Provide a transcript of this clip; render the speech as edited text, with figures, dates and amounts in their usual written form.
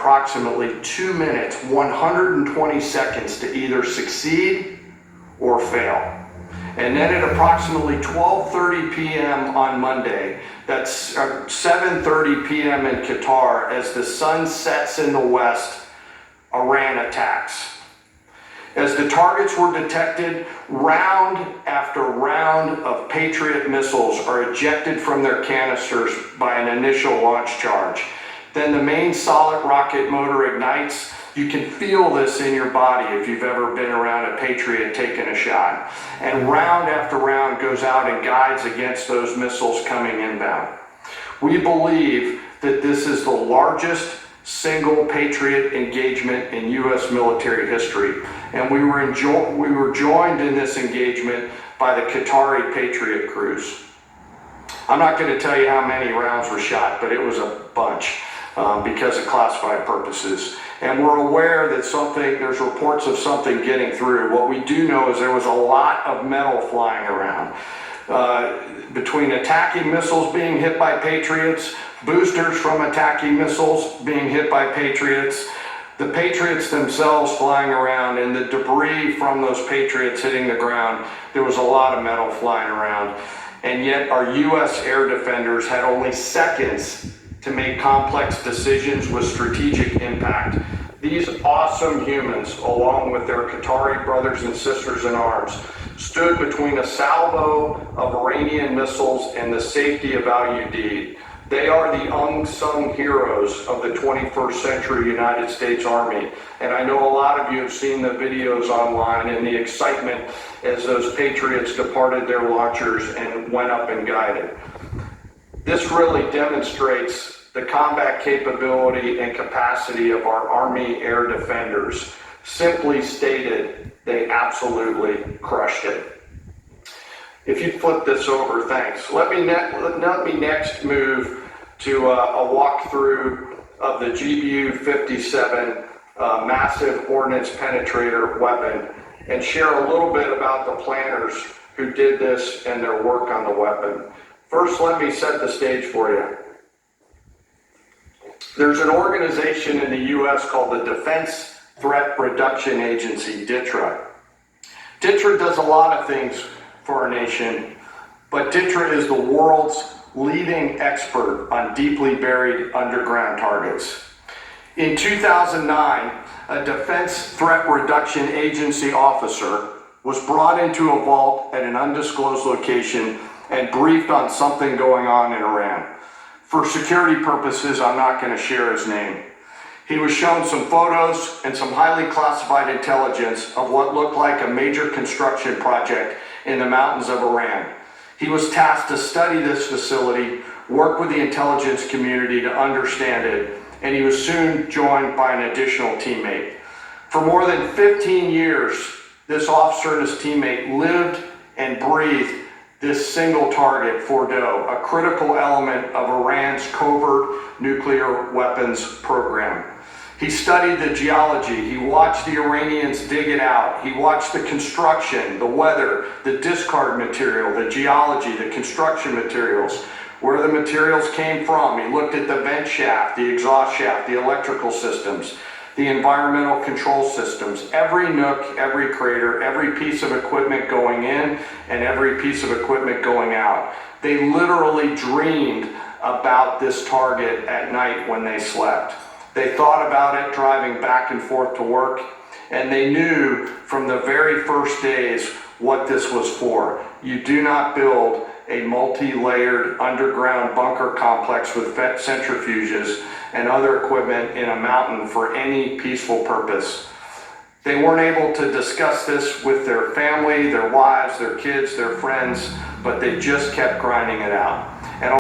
approximately 2 minutes, 120 seconds to either succeed or fail. And then at approximately 12:30 p.m. on Monday, that's 7:30 p.m. in Qatar, as the sun sets in the west, Iran attacks. As the targets were detected, round after round of Patriot missiles are ejected from their canisters by an initial launch charge. Then the main solid rocket motor ignites. You can feel this in your body if you've ever been around a Patriot taking a shot. And round after round goes out and guides against those missiles coming inbound. We believe that this is the largest single Patriot engagement in U.S. military history. And we were joined in this engagement by the Qatari Patriot crews. I'm not going to tell you how many rounds were shot, but it was a bunch because of classified purposes. And we're aware that there's reports of something getting through. What we do know is there was a lot of metal flying around. Between attacking missiles being hit by Patriots, boosters from attacking missiles being hit by Patriots, the Patriots themselves flying around, and the debris from those Patriots hitting the ground, there was a lot of metal flying around. And yet our U.S. air defenders had only seconds to make complex decisions with strategic impact. These awesome humans, along with their Qatari brothers and sisters in arms, stood between a salvo of Iranian missiles and the safety of Al-Udeid. They are the unsung heroes of the 21st century United States Army. And I know a lot of you have seen the videos online and the excitement as those Patriots departed their launchers and went up and guided. This really demonstrates the combat capability and capacity of our Army air defenders. Simply stated, they absolutely crushed it. If you flip this over, thanks. Let me next move to a walkthrough of the GBU-57 massive ordnance penetrator weapon and share a little bit about the planners who did this and their work on the weapon. First, let me set the stage for you. There's an organization in the U.S. called the Defense Threat Reduction Agency, DTRA. DTRA does a lot of things for our nation, but DTRA is the world's leading expert on deeply buried underground targets. In 2009, a Defense Threat Reduction Agency officer was brought into a vault at an undisclosed location and briefed on something going on in Iran. For security purposes, I'm not going to share his name. He was shown some photos and some highly classified intelligence of what looked like a major construction project in the mountains of Iran. He was tasked to study this facility, work with the intelligence community to understand it, and he was soon joined by an additional teammate. For more than 15 years, this officer and his teammate lived and breathed this single target, Fordo, a critical element of Iran's covert nuclear weapons program. He studied the geology. He watched the Iranians dig it out. He watched the construction, the weather, the discard material, the geology, the construction materials, where the materials came from. He looked at the vent shaft, the exhaust shaft, the electrical systems, the environmental control systems, every nook, every crater, every piece of equipment going in and every piece of equipment going out. They literally dreamed about this target at night when they slept. They thought about it driving back and forth to work, and they knew from the very first days what this was for. You do not build a multi-layered underground bunker complex with centrifuges and other equipment in a mountain for any peaceful purpose. They weren't able to discuss this with their family, their wives, their kids, their friends, but they just kept grinding it out.